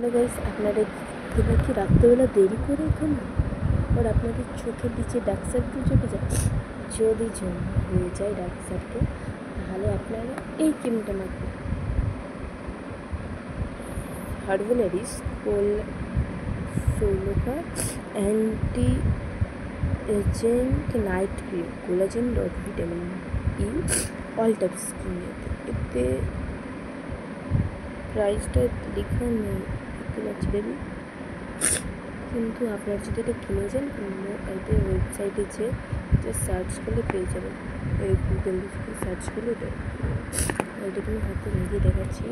Hello guys, আপনারা কি রাত্রেবেলা দেরি করে ঘুম আর আপনাদের চোখের নিচে ডার্ক সার্কেল চলে যায়? যদি হয়ে যায় ডার্ক সার্কেল, তাহলে আপনারা এই ক্রিমটা মাখবেন। হার্বালারিস সোলোকা anti ageing night cream, collagen dot vitamin E all type skin. এতে প্রাইসটা লেখা নেই, দেখতে পাচ্ছি দেবী, কিন্তু আপনারা যদি এটা কিনে যান এটা ওয়েবসাইটে যে সার্চ করলে পেয়ে যাবেন। গুগল সার্চ করলে এটা তুমি হাতে লাগিয়ে দেখাচ্ছি।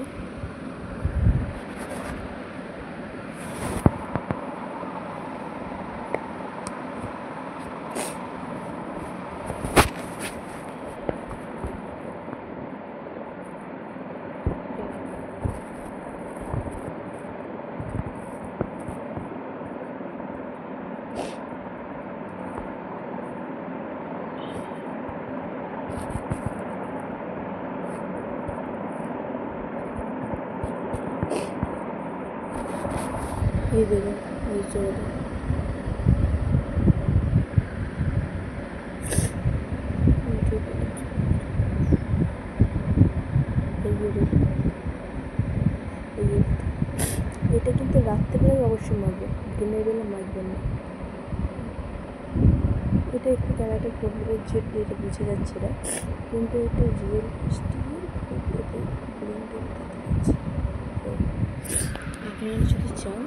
এই দেবেন, এই চলে দেবেন। এটা কিন্তু রাত্রেবেলায় অবশ্যই মাখবেন, দিনের বেলা মাখবেন না। এটা একটু ক্যামেরাটা প্রবলেমের জন্য এটা বুঝে যাচ্ছে না, কিন্তু এটা রিয়েল আপনারা যদি চান